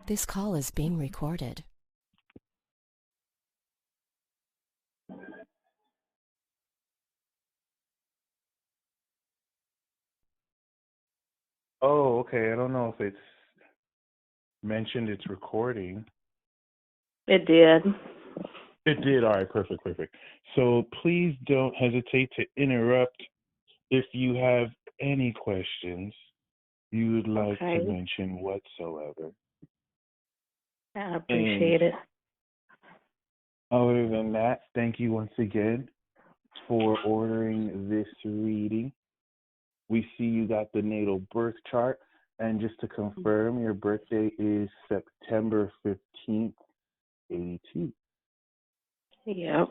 This call is being recorded. Oh, okay. I don't know if it's mentioned it's recording. It did. It did. All right, perfect, perfect. So please don't hesitate to interrupt if you have any questions you would like to Okay. mention whatsoever. I And appreciate it. other than that, thank you once again for ordering this reading. We see you got the natal birth chart. And just to confirm, your birthday is September 15th, 82. Yep.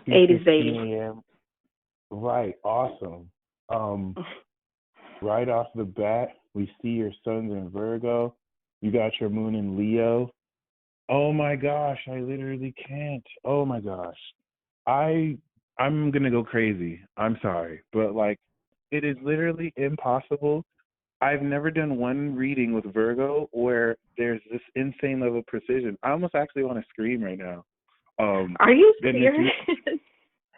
80s 2:15 baby. a.m. Right, awesome. Right off the bat, we see your sun's in Virgo. You got your moon in Leo. Oh my gosh, I literally can't. Oh my gosh. I'm gonna go crazy. I'm sorry. But like it is literally impossible. I've never done one reading with Virgo where there's this insane level of precision. I almost actually want to scream right now. Are you And serious?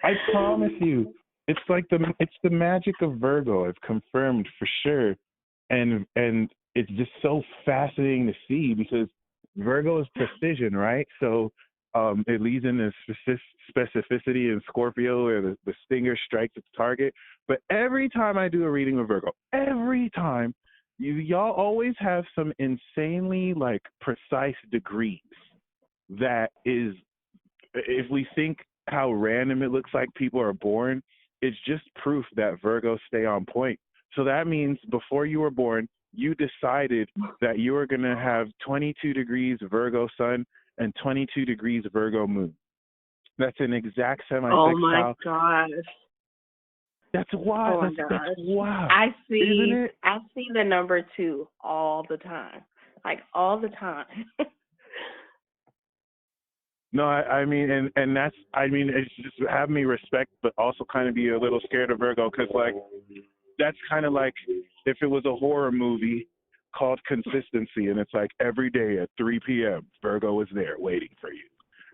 I promise you, it's the magic of Virgo. I've confirmed for sure, and it's just so fascinating to see because Virgo is precision, right? So it leads into specificity in Scorpio, where the stinger strikes its target. But every time I do a reading with Virgo, every time y'all always have some insanely like precise degrees that is, if we think how random it looks like people are born, it's just proof that Virgos stay on point. So that means before you were born, you decided that you were going to have 22 degrees Virgo sun and 22 degrees Virgo moon. That's an exact Oh my semi-sextile. gosh. That's wild. Oh my That's gosh. wow. I Isn't see it? I see the number 2 all the time. Like all the time. No, I mean, and that's, I mean, it's just have me respect, but also kind of be a little scared of Virgo because, like, that's kind of like if it was a horror movie called Consistency, and it's like every day at 3 p.m. Virgo is there waiting for you,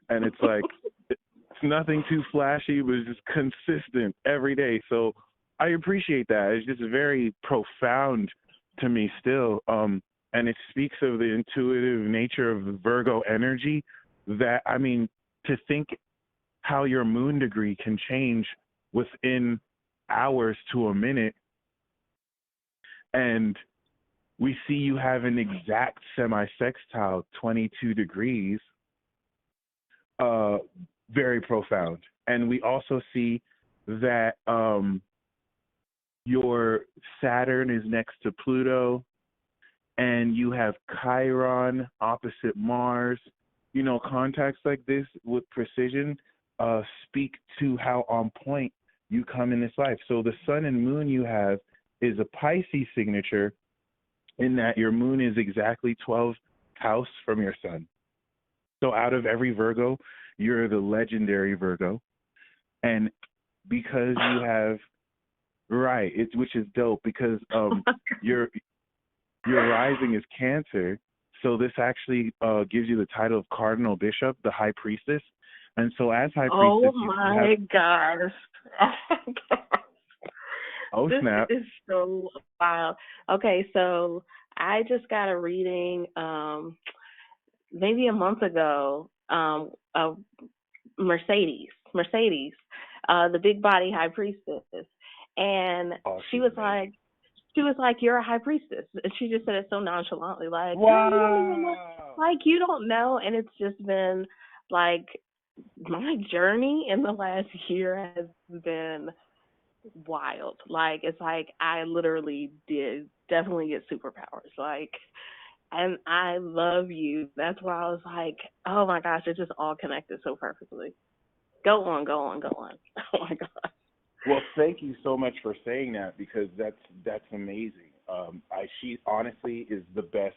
and it's like it's nothing too flashy, but it's just consistent every day. So I appreciate that. It's just very profound to me still, and it speaks of the intuitive nature of the Virgo energy. That, I mean, to think how your moon degree can change within hours to a minute, and we see you have an exact semi-sextile 22 degrees, uh, very profound. And we also see that your Saturn is next to Pluto, and you have Chiron opposite Mars. You know, contacts like this with precision speak to how on point you come in this life. So the sun and moon you have is a Pisces signature in that your moon is exactly 12 house from your sun. So out of every Virgo, you're the legendary Virgo. And because you have, right, which is dope because your rising is Cancer. So this actually gives you the title of Cardinal Bishop, the High Priestess. And so as High Oh Priestess, you have, my gosh. Oh my gosh. oh This snap. is so wild. Okay, so I just got a reading maybe a month ago, of Mercedes, the big body high priestess. And Oh, she she's was amazing. like, "You're a high priestess." And she just said it so nonchalantly, like, "Girl, you don't even know, Wow. like, you don't know." And it's just been like my journey in the last year has been wild. Like, it's like I literally did definitely get superpowers. Like, and I love you. That's why I was like, oh my gosh, it just all connected so perfectly. Go on, go on, go on. Oh my gosh. Well, thank you so much for saying that because that's amazing. She honestly is the best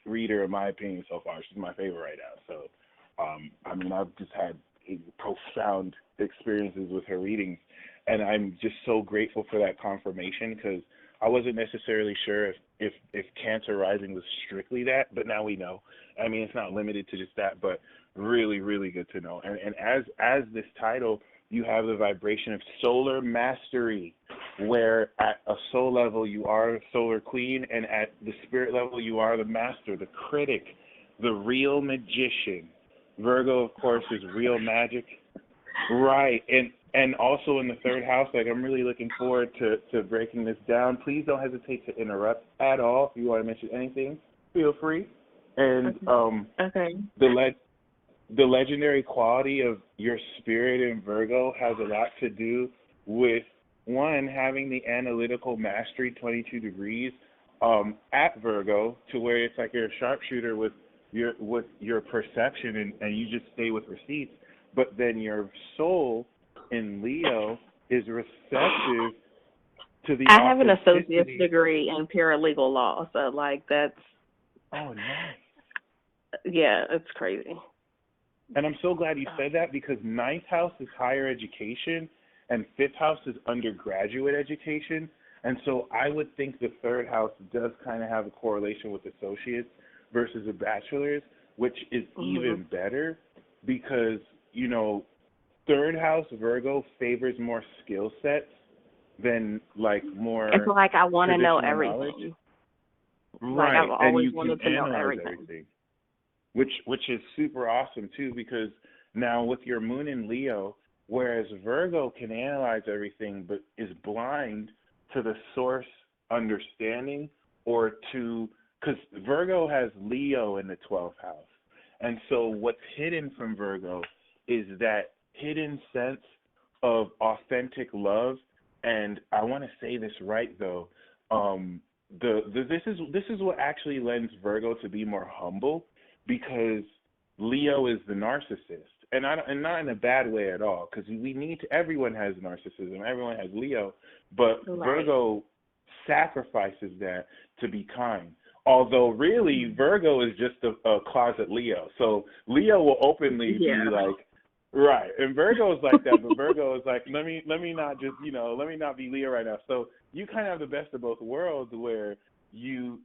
reader in my opinion so far. She's my favorite right now. So, I mean, I've just had profound experiences with her readings, and I'm just so grateful for that confirmation because I wasn't necessarily sure if Cancer rising was strictly that, but now we know. I mean, it's not limited to just that, but really, really good to know. And as this title, you have the vibration of solar mastery, where at a soul level you are the solar queen, and at the spirit level you are the master, the critic, the real magician. Virgo, of course, is real magic. Right. And also in the third house, like, I'm really looking forward to breaking this down. Please don't hesitate to interrupt at all. If you want to mention anything, feel free. And Okay. the legendary quality of your spirit in Virgo has a lot to do with, one, having the analytical mastery 22 degrees at Virgo, to where it's like you're a sharpshooter with your perception, and you just stay with receipts. But then your soul in Leo is receptive to the I have an associate's authenticity. degree in paralegal law, so like that's Oh, nice. yeah, it's crazy. And I'm so glad you said that, because ninth house is higher education and fifth house is undergraduate education. And so I would think the third house does kind of have a correlation with associates versus a bachelor's, which is even better because, third house Virgo favors more skill sets than like more It's like I want to know traditional knowledge. everything. Like Right. I've And always you can wanted to know analyze everything. everything, which is super awesome too, because now with your moon in Leo, whereas Virgo can analyze everything but is blind to the source understanding, or to, because Virgo has Leo in the 12th house. And so what's hidden from Virgo is that hidden sense of authentic love. And I want to say this right though. This is what actually lends Virgo to be more humble, because Leo is the narcissist, and not in a bad way at all, because everyone has narcissism, everyone has Leo, but Virgo sacrifices that to be kind. Although really Virgo is just a closet Leo, so Leo will openly be like, right, and Virgo is like that, but Virgo is like, let me not just let me not be Leo right now. So you kind of have the best of both worlds, where you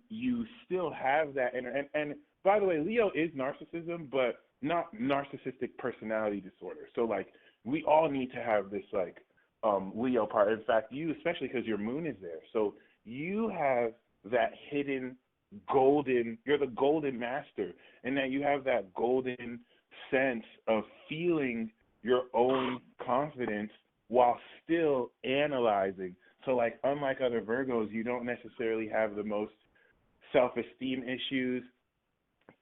still have that, and by the way, Leo is narcissism, but not narcissistic personality disorder. So like, we all need to have this like Leo part. In fact, you, especially because your moon is there, so you have that hidden you're the golden master, and that you have that golden sense of feeling your own confidence while still analyzing. So like, unlike other Virgos, you don't necessarily have the most self-esteem issues.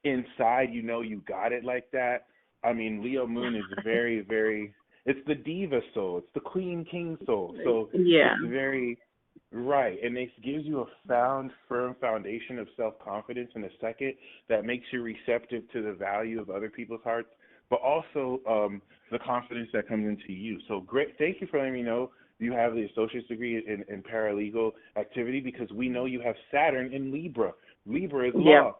Inside, you got it like that. I mean, Leo moon is very, very, it's the diva soul. It's the queen king soul. So it's very, right. And it gives you a firm foundation of self-confidence in a second that makes you receptive to the value of other people's hearts, but also the confidence that comes into you. So great. Thank you for letting me know you have the associate's degree in paralegal activity, because we know you have Saturn in Libra. Libra is law.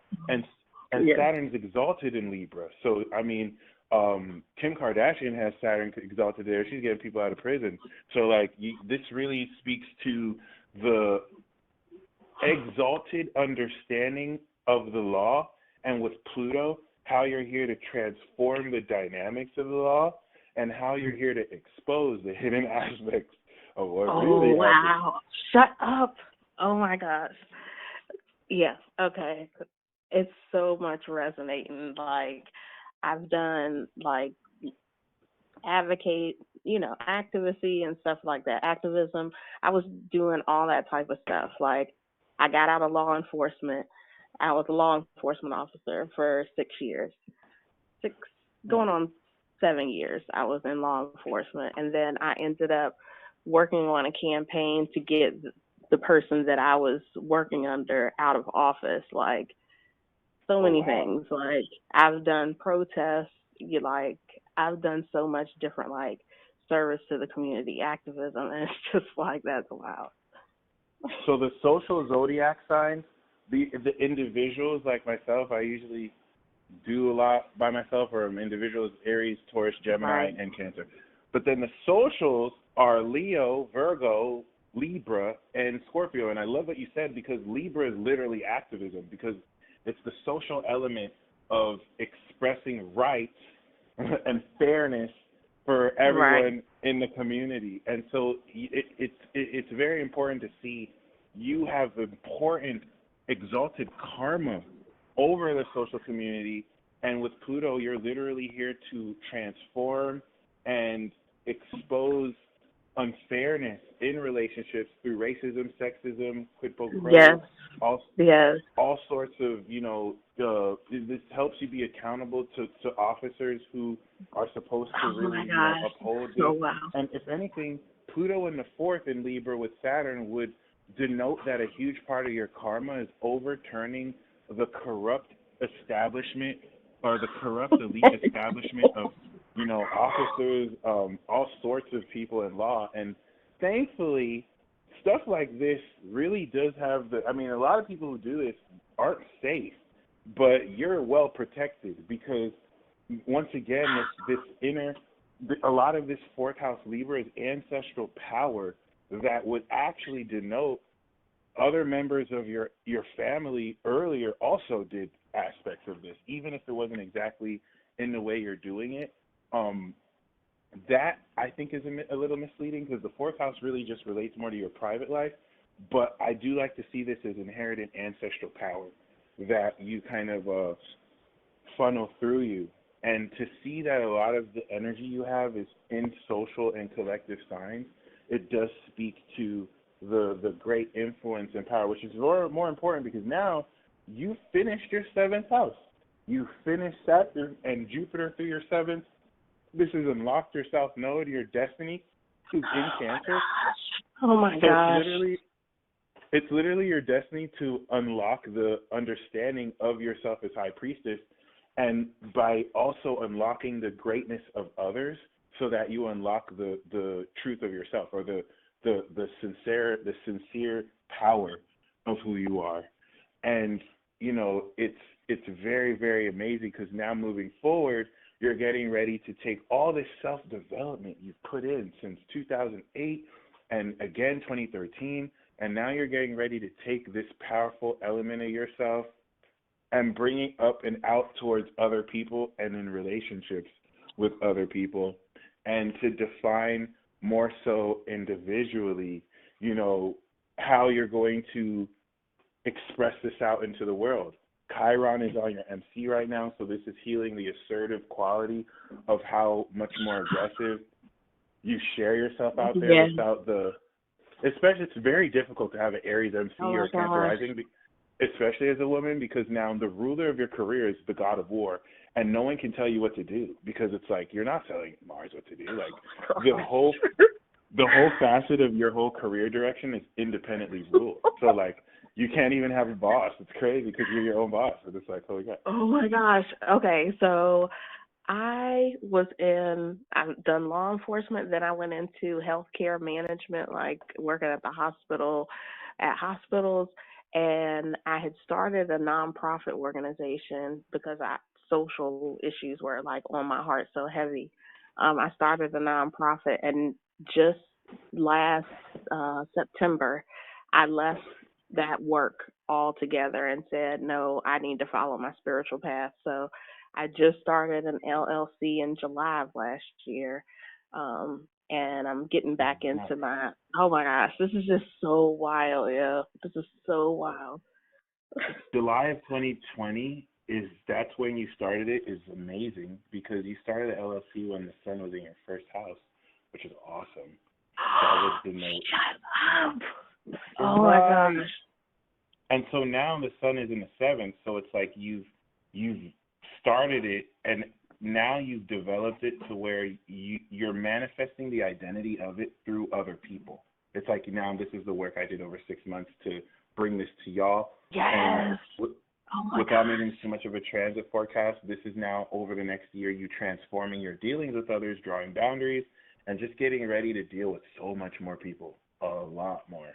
And Saturn's exalted in Libra. So, I mean, Kim Kardashian has Saturn exalted there. She's getting people out of prison. So, like, this really speaks to the exalted understanding of the law, and with Pluto, how you're here to transform the dynamics of the law, and how you're here to expose the hidden aspects of what really wow. Shut up. Oh, my gosh. Yes, okay. It's so much resonating. Like, I've done, like, activism and stuff like that. Activism. I was doing all that type of stuff. Like, I got out of law enforcement. I was a law enforcement officer for 6 years. Going on 7 years, I was in law enforcement. And then I ended up working on a campaign to get the person that I was working under out of office. Like, so many things. Like, I've done protests. I've done so much different, like, service to the community, activism, and it's just like, that's wild. So the social zodiac signs, the individuals like myself, I usually do a lot by myself, or individuals, Aries, Taurus, Gemini, and Cancer. But then the socials are Leo, Virgo, Libra and Scorpio. And I love what you said, because Libra is literally activism, because it's the social element of expressing rights and fairness for Right. everyone in the community. And so it's very important to see you have important exalted karma over the social community. And with Pluto, you're literally here to transform and expose unfairness in relationships through racism, sexism, quid pro Yes. quo, all Yes. all sorts of, this helps you be accountable to officers who are supposed to Oh my really, gosh. uphold So this. wow. And if anything, Pluto in the fourth in Libra with Saturn would denote that a huge part of your karma is overturning the corrupt establishment, or the corrupt elite establishment of, officers, all sorts of people in law. And thankfully, stuff like this really does have a lot of people who do this aren't safe, but you're well protected, because once again, a lot of this fourth house Libra is ancestral power that would actually denote other members of your family earlier also did aspects of this, even if it wasn't exactly in the way you're doing it. That I think is a little misleading, because the fourth house really just relates more to your private life. But I do like to see this as inherited ancestral power that you kind of funnel through you. And to see that a lot of the energy you have is in social and collective signs, it does speak to the great influence and power, which is more important, because now you finished your seventh house. You finished Saturn and Jupiter through your seventh. This has unlocked your South Node, your destiny, who's in Cancer. Oh my So gosh. it's literally your destiny to unlock the understanding of yourself as High Priestess, and by also unlocking the greatness of others, so that you unlock the truth of yourself, or the sincere power of who you are. And it's very, very amazing, because now moving forward, you're getting ready to take all this self-development you've put in since 2008 and again 2013, and now you're getting ready to take this powerful element of yourself and bring it up and out towards other people and in relationships with other people, and to define more so individually, how you're going to express this out into the world. Chiron is on your MC right now, so this is healing the assertive quality of how much more aggressive you share yourself out there, Yes. without especially it's very difficult to have an Aries MC Oh or my a Cancer gosh. rising, especially as a woman, because now the ruler of your career is the god of war, and no one can tell you what to do, because it's like you're not telling Mars what to do. Like the whole facet of your whole career direction is independently ruled. So like you can't even have a boss. It's crazy, because you're your own boss. And it's like, holy crap. Oh my gosh. Okay, so I've done law enforcement, then I went into healthcare management, like working at at hospitals, and I had started a nonprofit organization because social issues were like on my heart so heavy. I started a nonprofit, and just last September, I left that work altogether and said, no, I need to follow my spiritual path. So I just started an LLC in July of last year. And I'm getting back into oh my gosh, this is just so wild. Yeah, this is so wild. July of 2020 that's when you started it, is amazing, because you started the LLC when the sun was in your first house, which is awesome. That was the note. Shut up. Oh my gosh. And so now the sun is in the seventh, so it's like you've started it, and now you've developed it to where you're manifesting the identity of it through other people. It's like, now this is the work I did over 6 months to bring this to y'all. Yes. And without gosh. making too much of a transit forecast, this is now over the next year, you transforming your dealings with others, drawing boundaries, and just getting ready to deal with so much more people, a lot more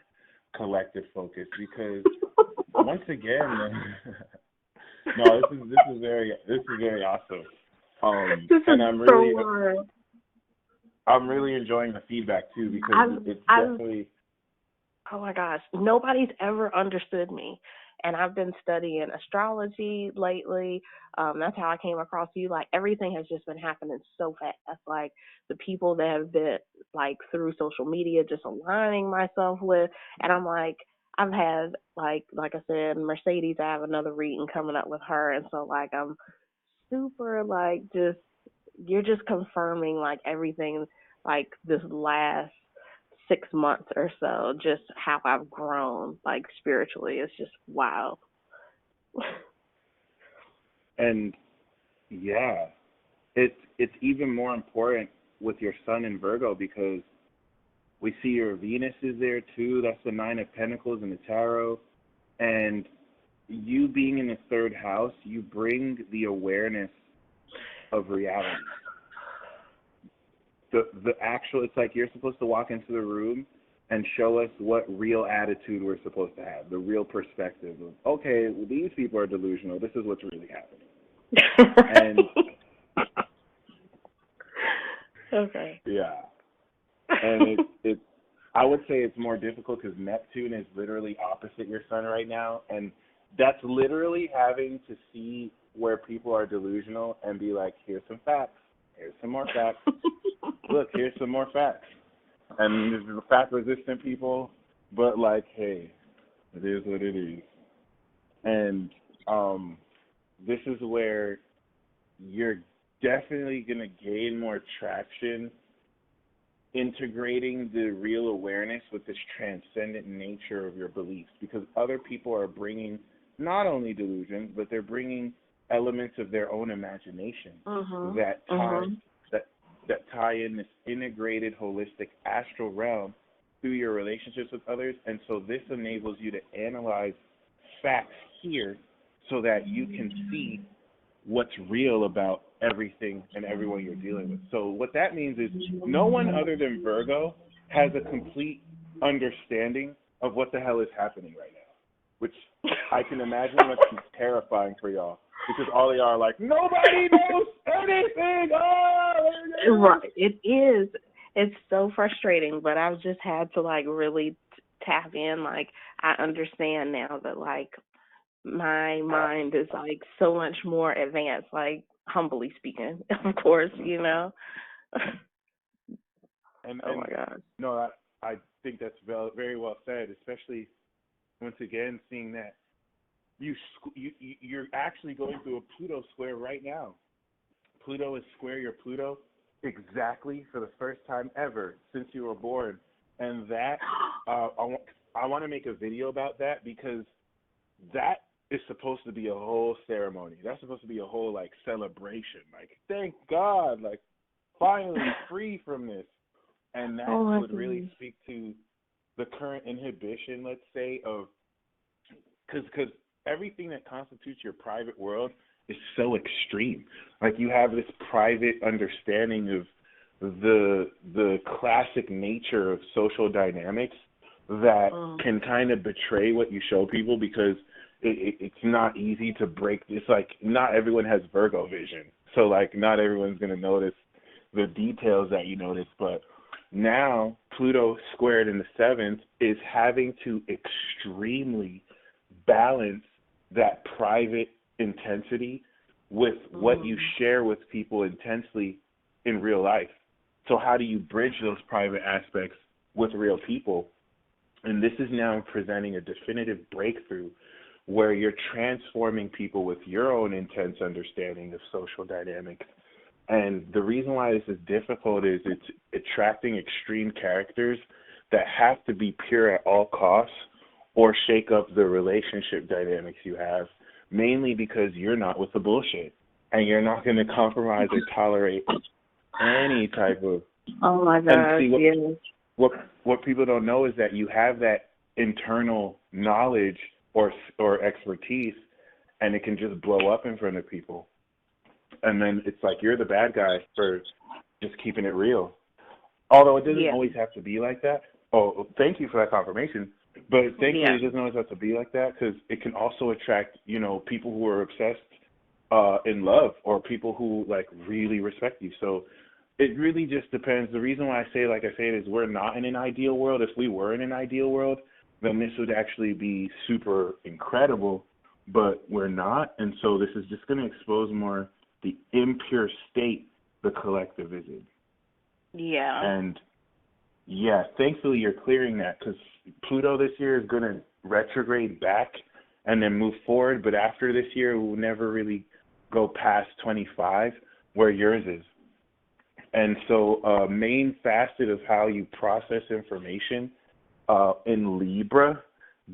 collective focus. Because once again, no, this is very awesome. I'm really enjoying the feedback too, because it's definitely. Oh my gosh, nobody's ever understood me. And I've been studying astrology lately. That's how I came across you. Like everything has just been happening so fast. Like the people that have been like through social media just aligning myself with, and I'm like, I've had like I said, Mercedes. I have another reading coming up with her, and so like I'm super like just you're just confirming like everything like this last 6 months or so, just how I've grown like spiritually. It's just wild. And yeah, it's even more important with your sun in Virgo because we see your Venus is there too. That's the Nine of Pentacles in the tarot. And you being in the third house, you bring the awareness of reality. The actual, it's like you're supposed to walk into the room and show us what real attitude we're supposed to have, the real perspective of, okay, well, these people are delusional. This is what's really happening. And Okay. yeah, and it I would say it's more difficult because Neptune is literally opposite your sun right now, and that's literally having to see where people are delusional and be like, here's some facts, here's some more facts, look, here's some more facts. And there's fact-resistant people, but like, hey, it is what it is. And this is where you're definitely going to gain more traction integrating the real awareness with this transcendent nature of your beliefs, because other people are bringing not only delusions, but they're bringing elements of their own imagination that tie that tie in this integrated, holistic astral realm through your relationships with others. And so this enables you to analyze facts here so that you can see what's real about everything and everyone you're dealing with. So what that means is no one other than Virgo has a complete understanding of what the hell is happening right now, which I can imagine must be terrifying for y'all, because all y'all are like, nobody knows anything. Oh! Right. It is. It's so frustrating, but I've just had to like really tap in. Like I understand now that like my mind is like so much more advanced, like humbly speaking, of course, you know. Oh And my God. no, I think that's very well said, especially once again seeing that you're actually going through a Pluto square right now. Pluto is square your Pluto exactly for the first time ever since you were born, and that I want to make a video about that, because that is supposed to be a whole ceremony. That's supposed to be a whole like celebration. Like, thank God, like finally free from this. And that would really speak to the current inhibition, let's say, of because everything that constitutes your private world is so extreme. Like you have this private understanding of the classic nature of social dynamics that can kind of betray what you show people, because it's not easy to break this. Like not everyone has Virgo vision, so like not everyone's going to notice the details that you notice. But now Pluto squared in the seventh is having to extremely balance that private intensity with what you share with people intensely in real life. So how do you bridge those private aspects with real people? And this is now presenting a definitive breakthrough where you're transforming people with your own intense understanding of social dynamics. And the reason why this is difficult is it's attracting extreme characters that have to be pure at all costs or shake up the relationship dynamics you have, mainly because you're not with the bullshit and you're not going to compromise or tolerate any type of. Oh my God! And see, what people don't know is that you have that internal knowledge or expertise, and it can just blow up in front of people. And then it's like you're the bad guy for just keeping it real. Although it doesn't always have to be like that. Oh, thank you for that confirmation. But thankfully it doesn't always have to be like that, because it can also attract, people who are obsessed in love, or people who like really respect you. So it really just depends. The reason why I say like I say it is we're not in an ideal world. If we were in an ideal world, then this would actually be super incredible, but we're not. And so this is just going to expose more the impure state the collective is in. Yeah. And yeah, thankfully you're clearing that, because Pluto this year is going to retrograde back and then move forward, but after this year it will never really go past 25 where yours is. And so a main facet of how you process information in Libra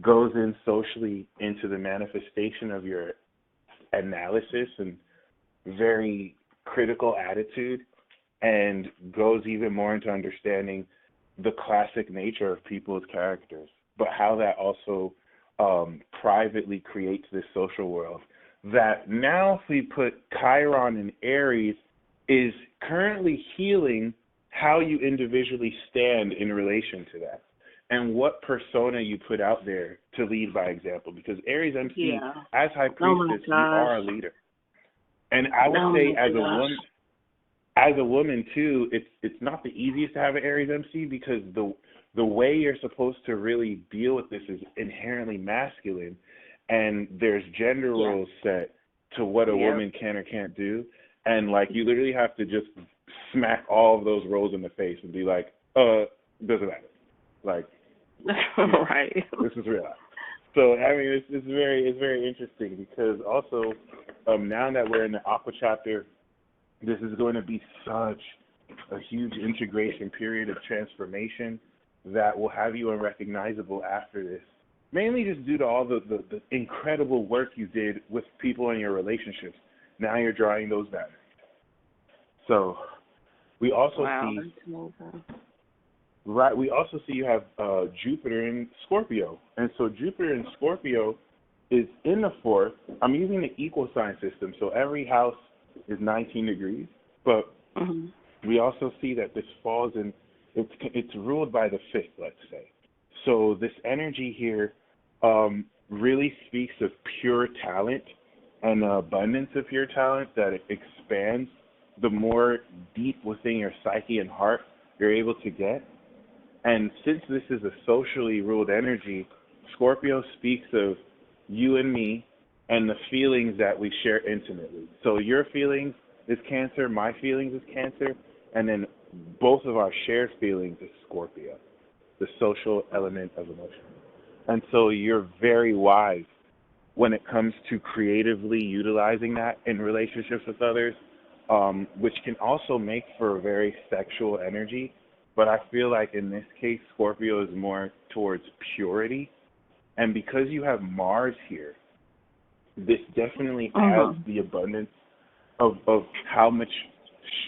goes in socially into the manifestation of your analysis and very critical attitude, and goes even more into understanding the classic nature of people's characters, but how that also privately creates this social world that now, if we put Chiron in Aries, is currently healing how you individually stand in relation to that and what persona you put out there to lead by example. Because Aries MC, as High Priestess, you are a leader. And I would say as a woman too, it's not the easiest to have an Aries MC, because the way you're supposed to really deal with this is inherently masculine, and there's gender roles set to what a woman can or can't do. And, like, you literally have to just smack all of those roles in the face and be like, doesn't matter. Like, right. This is real. So, I mean, it's very interesting, because also now that we're in the Aqua chapter, this is going to be such a huge integration period of transformation that will have you unrecognizable after this. Mainly just due to all the incredible work you did with people in your relationships. Now you're drawing those boundaries. So we also we also see you have Jupiter in Scorpio. And so Jupiter in Scorpio is in the fourth. I'm using the equal sign system, so every house is 19 degrees. But we also see that this falls in, it's ruled by the fifth, let's say. So this energy here really speaks of pure talent and the abundance of pure talent, that it expands the more deep within your psyche and heart you're able to get. And since this is a socially ruled energy, Scorpio speaks of you and me and the feelings that we share intimately. So your feelings is Cancer, my feelings is Cancer, and then both of our shared feelings is Scorpio, the social element of emotion. And so you're very wise when it comes to creatively utilizing that in relationships with others, which can also make for a very sexual energy. But I feel like in this case, Scorpio is more towards purity. And because you have Mars here, this definitely adds the abundance of how much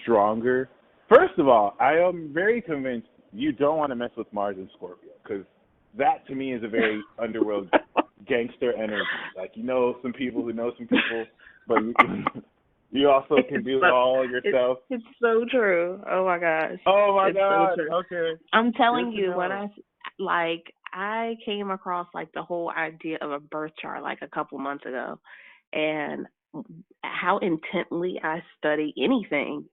stronger. First of all, I am very convinced you don't want to mess with Mars and Scorpio, because that to me is a very underworld gangster energy. Like, you know some people who know some people, but you also can do it all yourself. It's so true. Oh my gosh. Oh my God. So okay. I'm telling you, when I came across like the whole idea of a birth chart like a couple months ago, and how intently I study anything,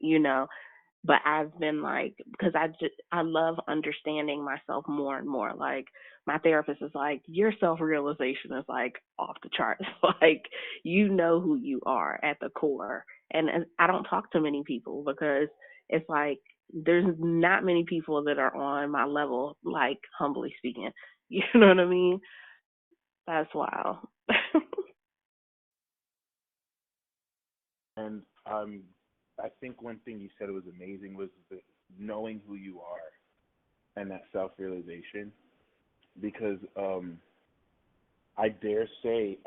but I've been like, because I love understanding myself more and more. Like, my therapist is like, your self-realization is like off the charts. Like, you know who you are at the core. And I don't talk to many people, because it's like there's not many people that are on my level, like, humbly speaking. You know what I mean? That's wild. And I think one thing you said was amazing was the knowing who you are and that self-realization, because I dare say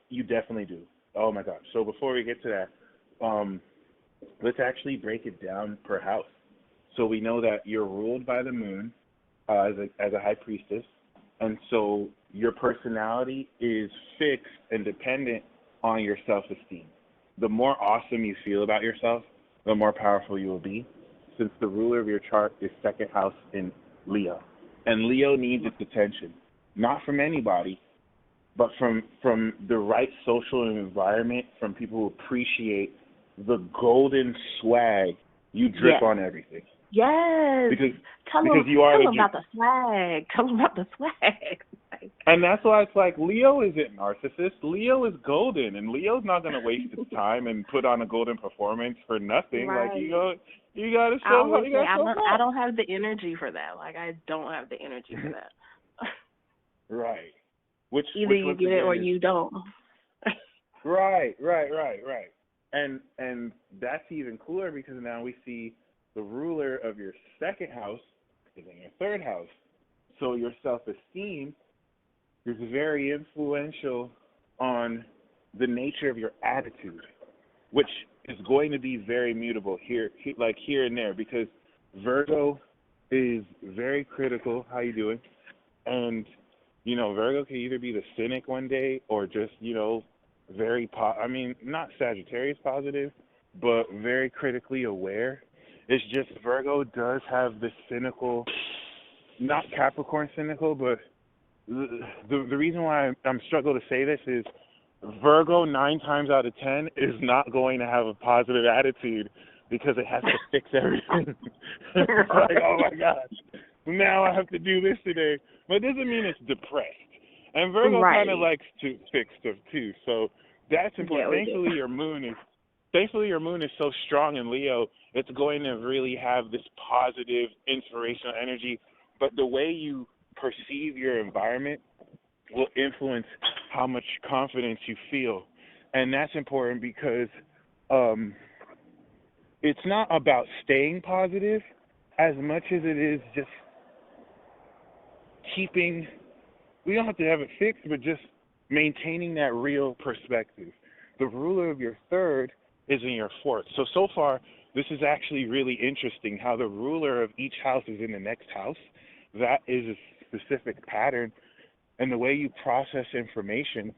you definitely do. Oh my gosh. So before we get to that, let's actually break it down per house. So we know that you're ruled by the moon as a high priestess, and so your personality is fixed and dependent on your self-esteem. The more awesome you feel about yourself, the more powerful you will be, since the ruler of your chart is second house in Leo. And Leo needs its attention, not from anybody, but from the right social environment, from people who appreciate the golden swag you drip on everything. Yes. because Tell because them, you are tell the them about the swag. Tell them about the swag. Like, and that's why it's like Leo isn't narcissist. Leo is golden, and Leo's not gonna waste its time and put on a golden performance for nothing. Like right. you gotta I show always you say gotta show I up. don't have the energy for that. Like I don't have the energy for that. Right. Which Either you once get it or again is you don't. right. And that's even cooler because now we see the ruler of your second house is in your third house. So your self-esteem is very influential on the nature of your attitude, which is going to be very mutable like here and there, because Virgo is very critical. How you doing? And Virgo can either be the cynic one day or just very not Sagittarius positive, but very critically aware. It's just Virgo does have this cynical, not Capricorn cynical, but the reason why I'm struggle to say this is Virgo 9 times out of 10 is not going to have a positive attitude because it has to fix everything. It's like, oh my gosh, now I have to do this today. But it doesn't mean it's depressed. And Virgo kind of Right. likes to fix stuff too. So that's important. Yeah, we do. Thankfully your moon is so strong in Leo, it's going to really have this positive inspirational energy. But the way you perceive your environment will influence how much confidence you feel. And that's important because it's not about staying positive as much as it is just keeping, we don't have to have it fixed, but just maintaining that real perspective. The ruler of your third is in your fourth. So far, this is actually really interesting how the ruler of each house is in the next house. That is a specific pattern. And the way you process information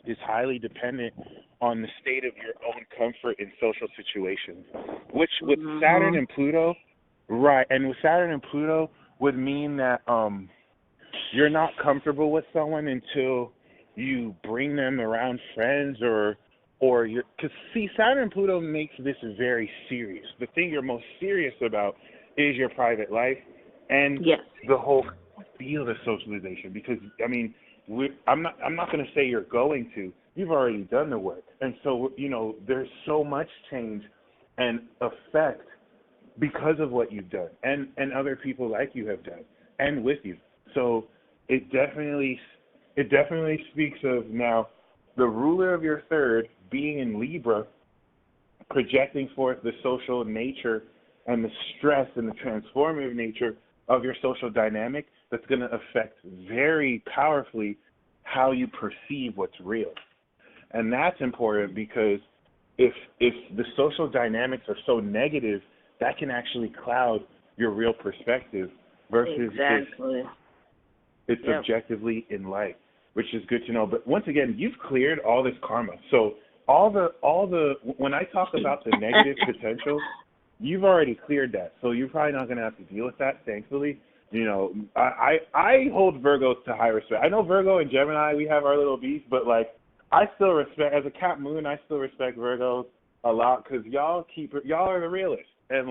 is highly dependent on the state of your own comfort in social situations, which with Saturn and Pluto, right, and with Saturn and Pluto would mean that you're not comfortable with someone until you bring them around friends or you're, because see, Saturn and Pluto makes this very serious. The thing you're most serious about is your private life and Yes. the whole field of socialization. Because I'm not going to say you're going to. You've already done the work, and so there's so much change and effect because of what you've done, and other people like you have done, and with you. So it definitely speaks of now the ruler of your third being in Libra, projecting forth the social nature and the stress and the transformative nature of your social dynamic that's going to affect very powerfully how you perceive what's real. And that's important because if the social dynamics are so negative, that can actually cloud your real perspective versus Exactly. if it's objectively in light, which is good to know. But once again, you've cleared all this karma. So all the when I talk about the negative potential, you've already cleared that. So you're probably not going to have to deal with that, thankfully. I hold Virgos to high respect. I know Virgo and Gemini, we have our little beef, but I still respect, as a Cap Moon, I still respect Virgos a lot because y'all are the realists, and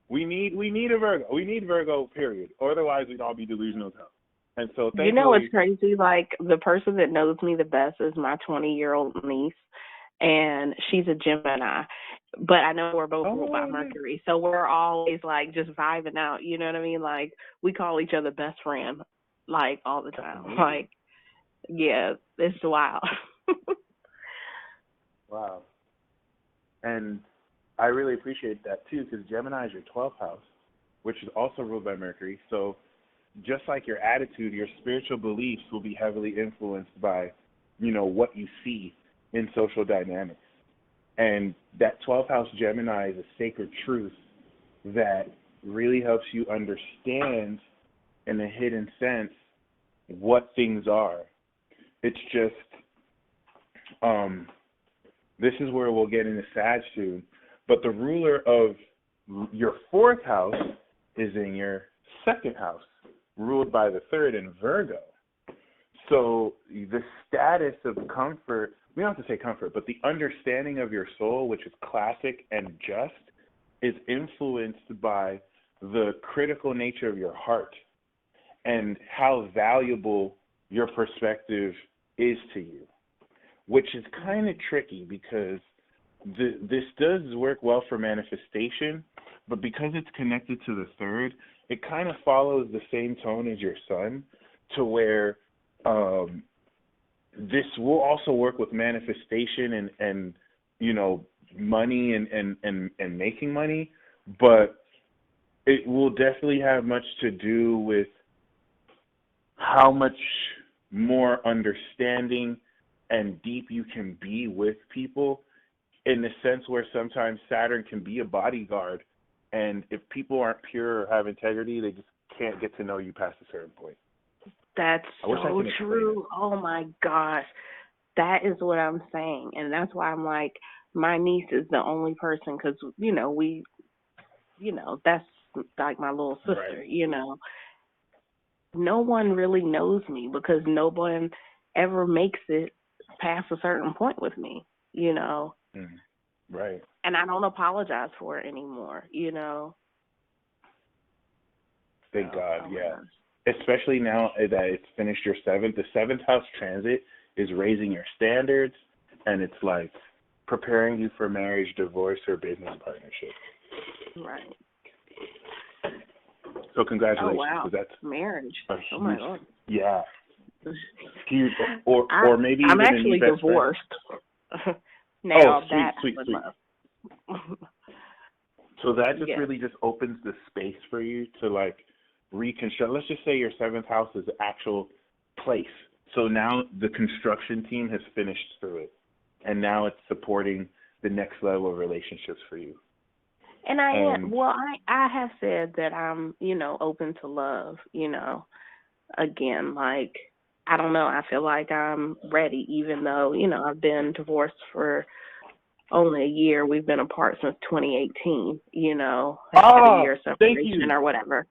we need a Virgo. We need Virgo, period. Otherwise, we'd all be delusional as hell. And so, thankfully, It's crazy? Like, the person that knows me the best is my 20-year-old niece, and she's a Gemini. But I know we're both ruled by Mercury, so we're always, just vibing out, you know what I mean? Like, we call each other best friend, all the time. Yeah, it's wild. Wow. And I really appreciate that, too, because Gemini is your 12th house, which is also ruled by Mercury. So just like your attitude, your spiritual beliefs will be heavily influenced by, what you see in social dynamics. And that 12th house Gemini is a sacred truth that really helps you understand, in a hidden sense, what things are. It's just, this is where we'll get into Sag soon. But the ruler of your 4th house is in your 2nd house, ruled by the 3rd in Virgo. So the status of comfort, we don't have to say comfort, but the understanding of your soul, which is classic and just, is influenced by the critical nature of your heart and how valuable your perspective is to you, which is kind of tricky because this does work well for manifestation, but because it's connected to the third, it kind of follows the same tone as your sun, to where this will also work with manifestation and you know, money and making money, but it will definitely have much to do with how much more understanding and deep you can be with people, in the sense where sometimes Saturn can be a bodyguard, and if people aren't pure or have integrity, they just can't get to know you past a certain point. That's so true. Oh my gosh. That is what I'm saying. And that's why I'm like, my niece is the only person, because, you know, that's like my little sister, Right. you know. No one really knows me because no one ever makes it past a certain point with me, you know. Mm. Right. And I don't apologize for it anymore, you know. Thank God, yeah. Especially now that it's finished your seventh. The seventh house transit is raising your standards, and it's like preparing you for marriage, divorce, or business partnership. Right. So congratulations. Oh, wow. That's marriage. Huge, oh my God. Yeah. Huge. Or maybe I'm even actually a new divorced. Now sweet. So that just really just opens the space for you to like reconstruct. Let's just say your seventh house is the actual place. So now the construction team has finished through it, and now it's supporting the next level of relationships for you. And I have said that I'm, you know, open to love, you know. Again, like, I don't know, I feel like I'm ready, even though, you know, I've been divorced for only a year. We've been apart since 2018, you know, had a year separation or whatever.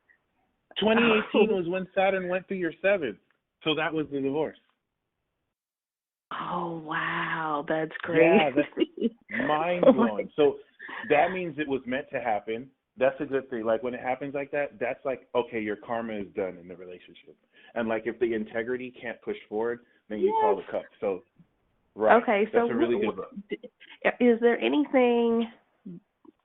2018 was when Saturn went through your seventh, so that was the divorce. Oh, wow, that's crazy. Yeah, that's mind-blowing. So that means it was meant to happen. That's a good thing. Like, when it happens like that, that's like, okay, your karma is done in the relationship. And, like, if the integrity can't push forward, then you call the cut. So, right. Okay, that's a really good book. Is there anything,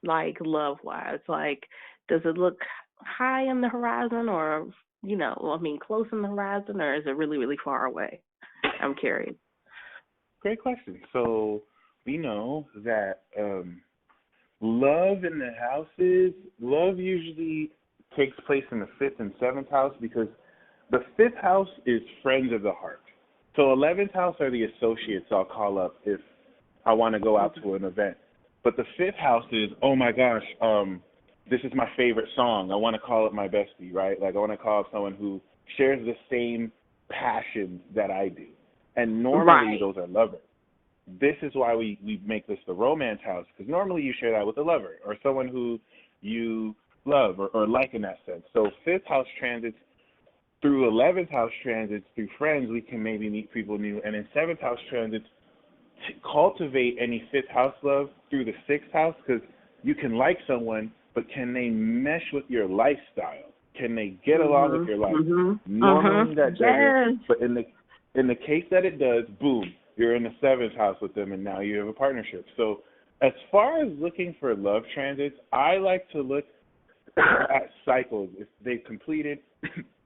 like, love-wise? Like, does it look high in the horizon, or, you know, I mean, close in the horizon, or is it really, really far away? I'm curious. Great question. So we know that love in the houses, love usually takes place in the fifth and seventh house, because the fifth house is friends of the heart. So 11th house are the associates I'll call up if I want to go out to an event. But the fifth house is, oh my gosh, this is my favorite song. I want to call it my bestie, right? Like, I want to call up someone who shares the same passion that I do. And normally those are lovers. This is why we make this the romance house, because normally you share that with a lover or someone who you love or like in that sense. So fifth house transits through 11th house transits through friends, we can maybe meet people new. And in seventh house transits, cultivate any fifth house love through the sixth house, because you can like someone, but can they mesh with your lifestyle? Can they get along with your life? Normally that doesn't, but in the case that it does, boom, you're in the seventh house with them, and now you have a partnership. So as far as looking for love transits, I like to look at cycles. If they've completed,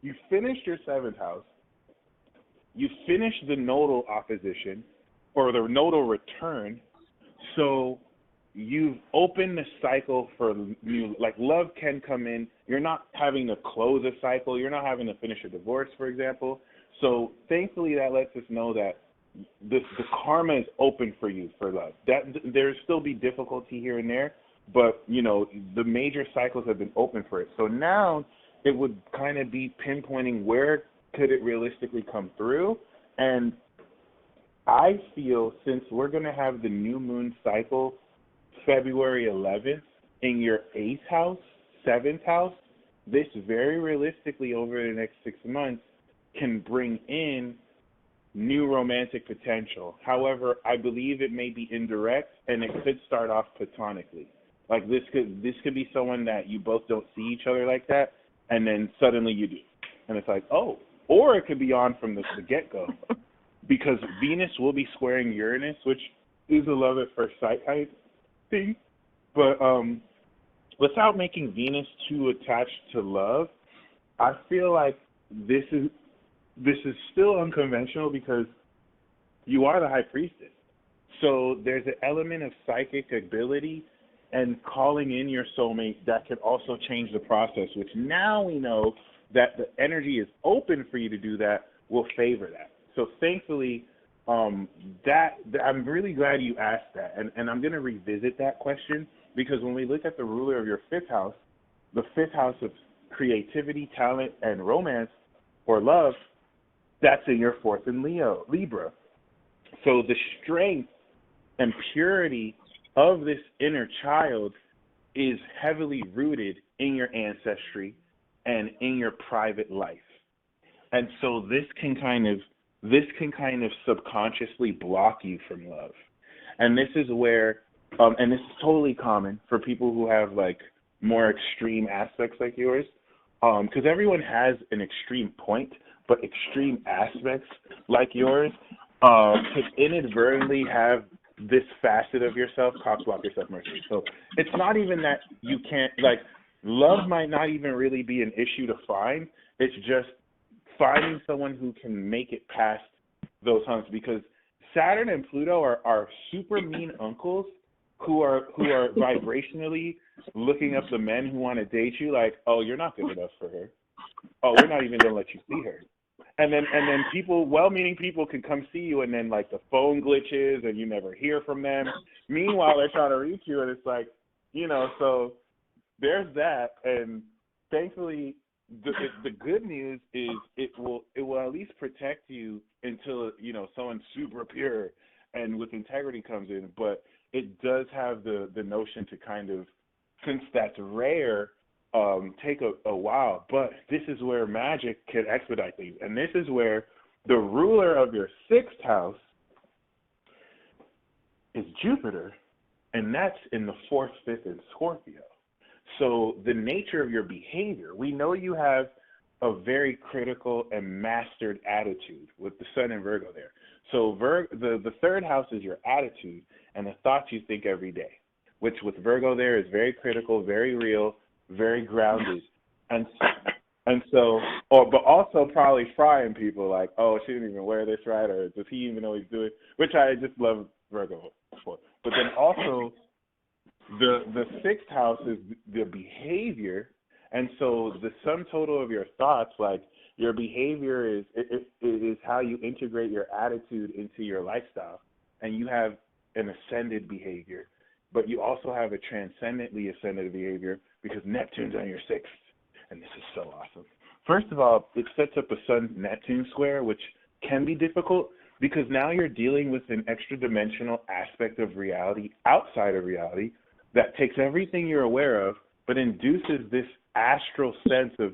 you finished your seventh house, you finished the nodal opposition or the nodal return, so you've opened the cycle for new, like love can come in. You're not having to close a cycle. You're not having to finish a divorce, for example. So thankfully that lets us know that the karma is open for you for love. That there'll still be difficulty here and there, but you know the major cycles have been open for it. So now it would kind of be pinpointing where could it realistically come through. And I feel since we're going to have the new moon cycle February 11th in your 8th house, 7th house, this very realistically over the next 6 months can bring in new romantic potential. However, I believe it may be indirect, and it could start off platonically. Like this could be someone that you both don't see each other like that, and then suddenly you do, and it's like, oh. Or it could be on from the get go, because Venus will be squaring Uranus, which is a love at first sight type thing. But without making Venus too attached to love, I feel like this is still unconventional because you are the high priestess. So there's an element of psychic ability and calling in your soulmate that can also change the process, which now we know that the energy is open for you to do that will favor that. So thankfully, that I'm really glad you asked that. And I'm going to revisit that question because when we look at the ruler of your fifth house, the fifth house of creativity, talent, and romance or love, that's in your fourth in Libra. So the strength and purity of this inner child is heavily rooted in your ancestry and in your private life. And so this can kind of subconsciously block you from love. And this is where and this is totally common for people who have like more extreme aspects like yours, because everyone has an extreme point, but extreme aspects like yours could inadvertently have this facet of yourself cock block yourself mercy. So it's not even that you can't, like, love might not even really be an issue to find. It's just finding someone who can make it past those humps, because Saturn and Pluto are super mean uncles who are vibrationally looking up the men who want to date you like, oh, you're not good enough for her. Oh, we're not even going to let you see her. And then people, well-meaning people can come see you, and then like the phone glitches and you never hear from them. Meanwhile, they're trying to reach you, and it's like, so there's that. And thankfully, the good news is it will at least protect you until someone super pure and with integrity comes in. But it does have the notion to kind of, since that's rare, take a while. But this is where magic can expedite things. And this is where the ruler of your sixth house is Jupiter, and that's in the fourth, fifth, and Scorpio. So the nature of your behavior, we know you have a very critical and mastered attitude with the sun and Virgo there. So the third house is your attitude and the thoughts you think every day, which with Virgo there is very critical, very real, very grounded. And so, but also probably frying people like, oh, she didn't even wear this right, or does he even know what he's doing? Which I just love Virgo for. But then also, the sixth house is the behavior, and so the sum total of your thoughts, like your behavior is how you integrate your attitude into your lifestyle, and you have an ascended behavior, but you also have a transcendently ascended behavior because Neptune's on your sixth, and this is so awesome. First of all, it sets up a Sun-Neptune square, which can be difficult because now you're dealing with an extra-dimensional aspect of reality outside of reality that takes everything you're aware of, but induces this astral sense of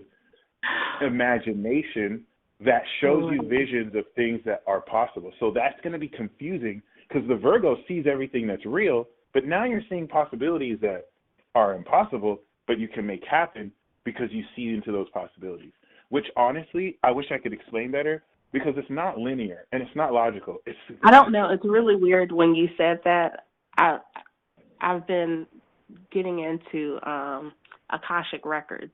imagination that shows you visions of things that are possible. So that's going to be confusing because the Virgo sees everything that's real, but now you're seeing possibilities that are impossible, but you can make happen because you see into those possibilities, which honestly, I wish I could explain better because it's not linear and it's not logical. I don't know. It's really weird when you said that. I've been getting into Akashic Records.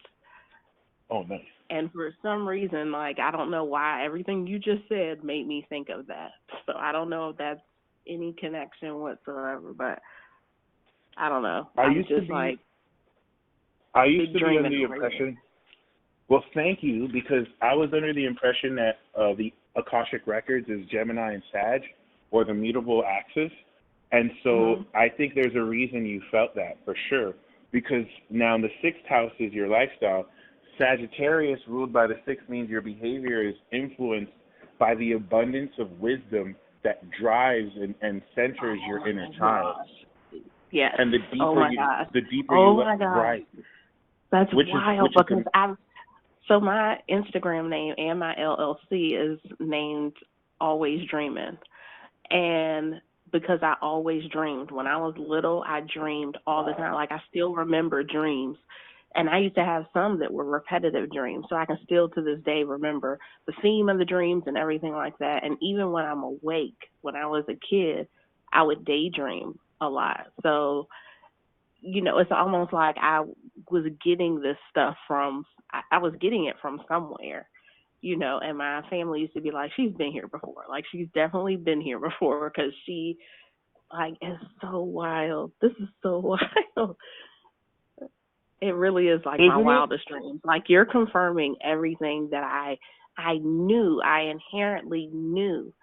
Oh, nice. And for some reason, like, I don't know why, everything you just said made me think of that. So I don't know if that's any connection whatsoever, but I don't know. I used to be under the impression. Well, thank you, because I was under the impression that the Akashic Records is Gemini and Sag, or the mutable axis. And so I think there's a reason you felt that, for sure, because now the sixth house is your lifestyle. Sagittarius ruled by the sixth means your behavior is influenced by the abundance of wisdom that drives and centers your inner child. Yes. And the deeper right. That's wild because so my Instagram name and my LLC is named Always Dreaming. And because I always dreamed. When I was little, I dreamed all the time. Like I still remember dreams. And I used to have some that were repetitive dreams. So I can still to this day remember the theme of the dreams and everything like that. And even when I'm awake, when I was a kid, I would daydream a lot. So, it's almost like I was getting this stuff I was getting it from somewhere, and my family used to be like, she's been here before. Like, she's definitely been here before because she, like, is so wild. This is so wild. It really is like my Isn't it? wildest dreams. Like, you're confirming everything that I knew, I inherently knew,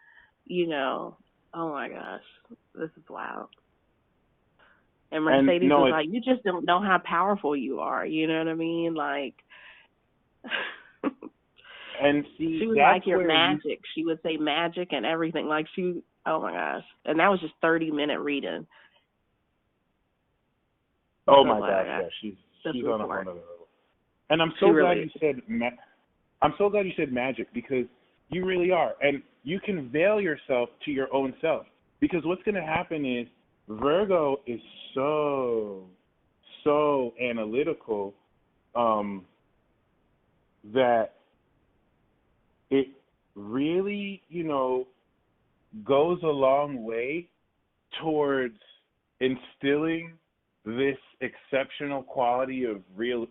you know. Oh my gosh, this is wild. And And Mercedes no, was it's like, you just don't know how powerful you are. You know what I mean? Like, and see she was that's like, your where you. magic. She would say magic and everything. Like, oh my gosh. And that was just 30-minute reading. I'm Oh so my glad I gosh, got yeah, this she's on a whole report. other level. And I'm She so glad really you is. said I'm so glad you said magic because you really are, and you can veil yourself to your own self because what's going to happen is Virgo is so analytical um, that it really goes a long way towards instilling this exceptional quality of real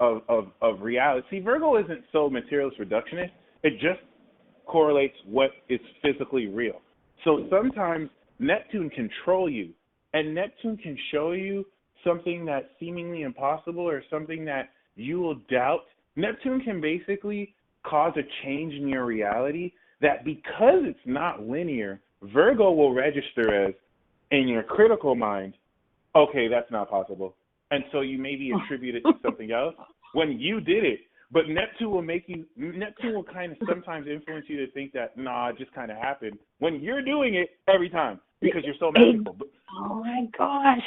of reality. See, Virgo isn't so materialist reductionist. It just correlates what is physically real. So sometimes Neptune can troll you, and Neptune can show you something that's seemingly impossible or something that you will doubt. Neptune can basically cause a change in your reality that because it's not linear, Virgo will register as in your critical mind, okay, that's not possible. And so you maybe attribute it to something else when you did it. But Neptune will kind of sometimes influence you to think that, nah, it just kind of happened when you're doing it every time because you're so magical. Oh my gosh.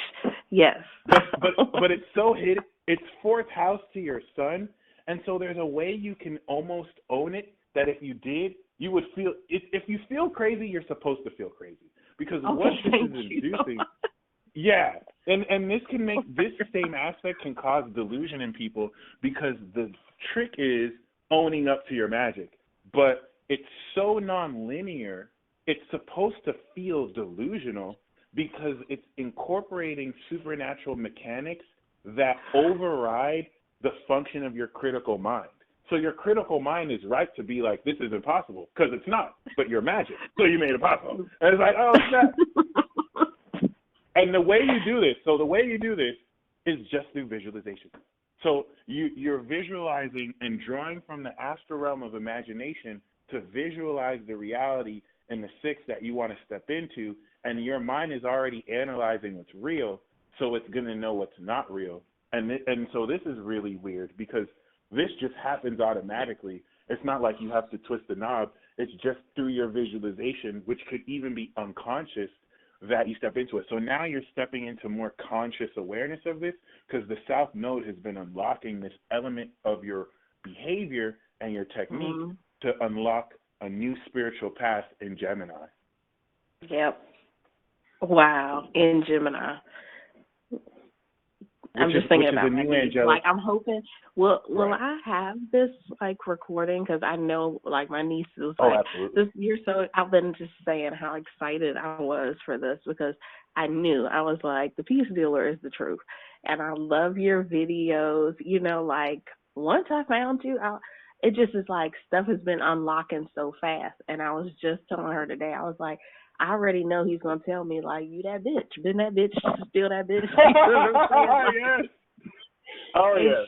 Yes. But it's so hidden. It's fourth house to your sun. And so there's a way you can almost own it that if you did, you would feel, if you feel crazy, you're supposed to feel crazy. Because what this is inducing, yeah, and this can make, this same aspect can cause delusion in people because the trick is owning up to your magic. But it's so non-linear, it's supposed to feel delusional because it's incorporating supernatural mechanics that override the function of your critical mind. So your critical mind is right to be like, this is impossible, because it's not, but you're magic, so you made it possible. And it's like, oh, snap. And the way you do this is just through visualization. So you're visualizing and drawing from the astral realm of imagination to visualize the reality in the sixth that you want to step into, and your mind is already analyzing what's real, so it's going to know what's not real. And so this is really weird because this just happens automatically. It's not like you have to twist the knob. It's just through your visualization, which could even be unconscious, that you step into it. So now you're stepping into more conscious awareness of this because the South Node has been unlocking this element of your behavior and your technique to unlock a new spiritual path in Gemini. Yep. Wow. In Gemini. I'm just thinking about my niece. Like, I'm hoping. Will I have this like recording? Because I know, like, my niece was like, this year. So I've been just saying how excited I was for this because I knew, I was like, the peace dealer is the truth, and I love your videos. Like, once I found you, it just is like stuff has been unlocking so fast. And I was just telling her today, I was like, I already know he's gonna tell me like, you that bitch, been that bitch, still that bitch. Yes. Oh and yeah.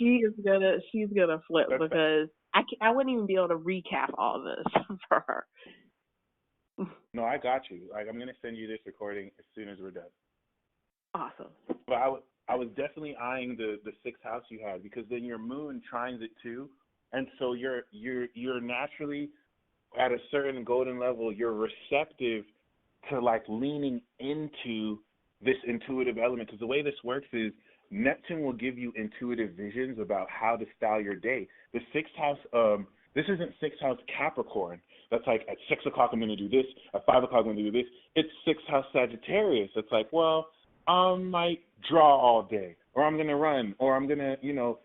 she's gonna flip because I wouldn't even be able to recap all this for her. No, I got you. Like, I'm gonna send you this recording as soon as we're done. Awesome. But I was definitely eyeing the sixth house you had because then your moon trines it too, and so you're naturally at a certain golden level. You're receptive to like leaning into this intuitive element because the way this works is Neptune will give you intuitive visions about how to style your day. The sixth house This isn't sixth house Capricorn. That's like at 6 o'clock I'm going to do this. At 5 o'clock I'm going to do this. It's sixth house Sagittarius. It's like, well, I might draw all day, or I'm going to run, or I'm going to,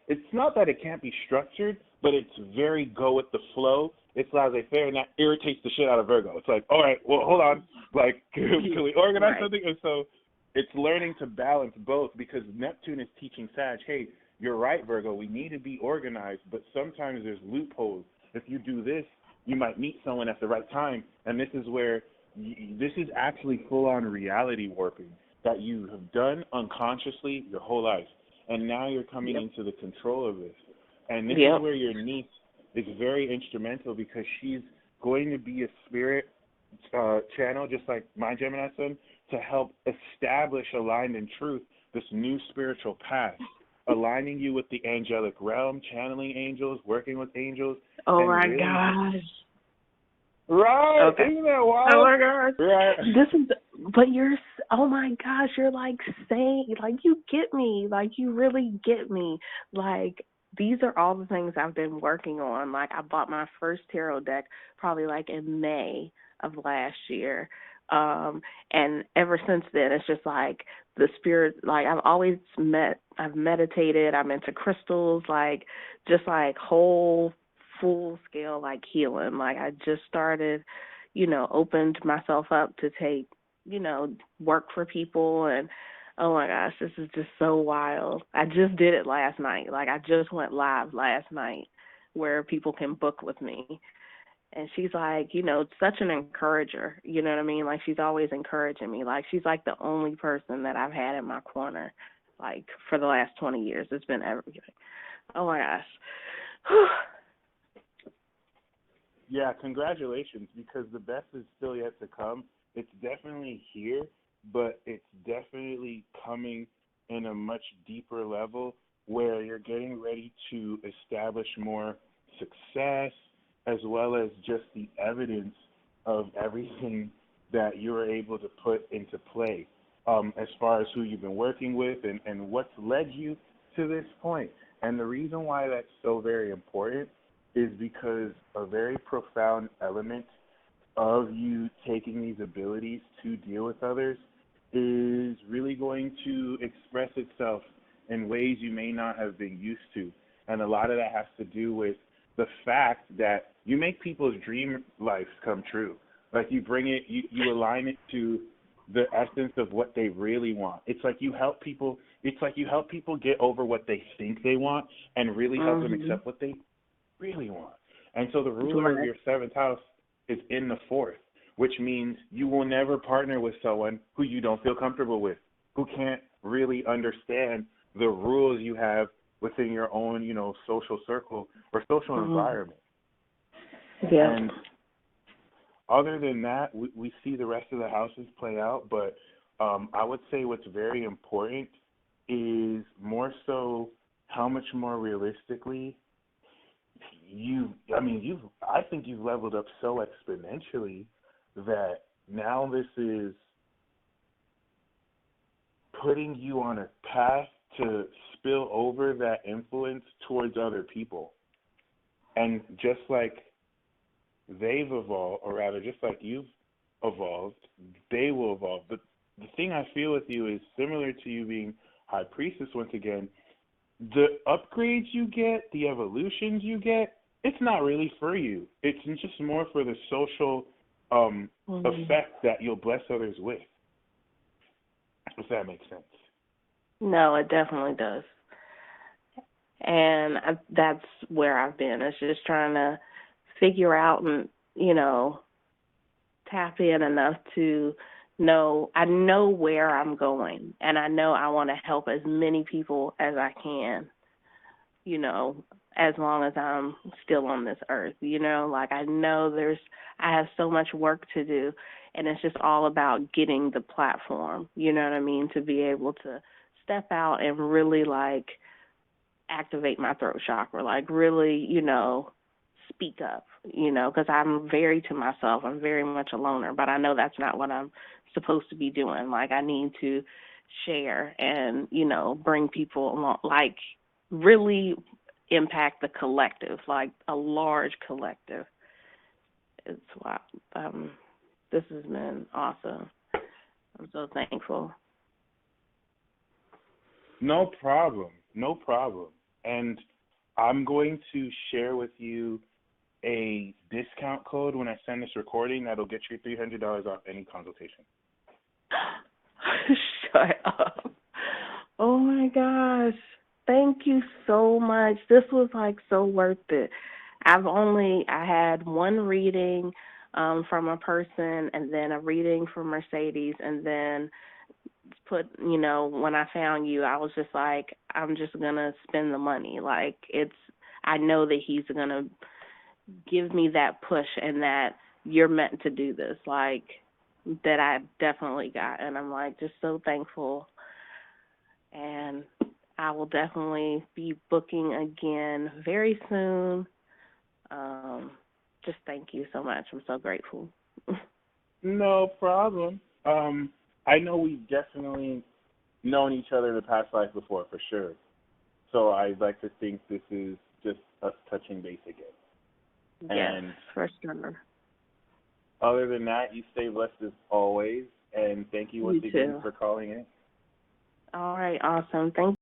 it's not that it can't be structured, but it's very go with the flow. It's laissez-faire, and that irritates the shit out of Virgo. It's like, all right, well, hold on. Like, can we organize something? And so it's learning to balance both, because Neptune is teaching Sag, hey, you're right, Virgo, we need to be organized, but sometimes there's loopholes. If you do this, you might meet someone at the right time, and this is where this is actually full-on reality warping that you have done unconsciously your whole life, and now you're coming into the control of this. And this is where your niece is very instrumental, because she's going to be a spirit channel, just like my Gemini son, to help establish, aligned in truth, this new spiritual path, aligning you with the angelic realm, channeling angels, working with angels. Oh, my gosh. Right. Okay. Isn't that wild? Oh, my gosh. Right. But you're, oh, my gosh, you're like saying, like, you get me. Like, you really get me. Like, these are all the things I've been working on. Like, I bought my first tarot deck probably like in May of last year. And ever since then, it's just like the spirit, like I've meditated, I'm into crystals, like just like whole full scale, like healing. Like I just started, opened myself up to take, work for people, and oh my gosh, this is just so wild. I just did it last night. Like I just went live last night where people can book with me. And she's like, such an encourager, you know what I mean? Like, she's always encouraging me. Like, she's like the only person that I've had in my corner, like, for the last 20 years. It's been everything. Oh, my gosh. Yeah, congratulations, because the best is still yet to come. It's definitely here, but it's definitely coming in a much deeper level where you're getting ready to establish more success, as well as just the evidence of everything that you were able to put into play, as far as who you've been working with and what's led you to this point. And the reason why that's so very important is because a very profound element of you taking these abilities to deal with others is really going to express itself in ways you may not have been used to. And a lot of that has to do with the fact that you make people's dream lives come true. Like you bring it, you align it to the essence of what they really want. It's like you help people. It's like you help people get over what they think they want and really help them accept what they really want. And so the ruler of your seventh house is in the fourth, which means you will never partner with someone who you don't feel comfortable with, who can't really understand the rules you have within your own, social circle or social environment. Yeah. And other than that, we see the rest of the houses play out, but I would say what's very important is more so how much more realistically I think you've leveled up so exponentially that now this is putting you on a path to spill over that influence towards other people. And just like they've evolved, or rather just like you've evolved, they will evolve. But the thing I feel with you is similar to you being High Priestess once again. The upgrades you get, the evolutions you get, it's not really for you. It's just more for the social effect that you'll bless others with, if that makes sense. No, it definitely does. And that's where I've been. It's just trying to figure out and, tap in enough to know, I know where I'm going, and I know I want to help as many people as I can, as long as I'm still on this earth, like I know I have so much work to do, and it's just all about getting the platform, you know what I mean, to be able to step out and really like activate my throat chakra, like really, speak up, because I'm very to myself. I'm very much a loner, but I know that's not what I'm supposed to be doing. Like I need to share and, bring people along, like really impact the collective, like a large collective. It's wow. This has been awesome. I'm so thankful. No problem. No problem. And I'm going to share with you a discount code when I send this recording that'll get you $300 off any consultation. Shut up. Oh my gosh. Thank you so much. This was like so worth it. I had one reading from a person, and then a reading from Mercedes, and then when I found you, I was just like, I'm just going to spend the money. Like, I know that he's going to give me that push and that you're meant to do this, like, that I definitely got. And I'm like, just so thankful. And I will definitely be booking again very soon. Just thank you so much. I'm so grateful. No problem. I know we've definitely known each other in the past life before, for sure. So I'd like to think this is just us touching base again. Yes, And for sure. other than that, you stay blessed as always. And thank you once You again too. for calling in. All right, awesome. Thank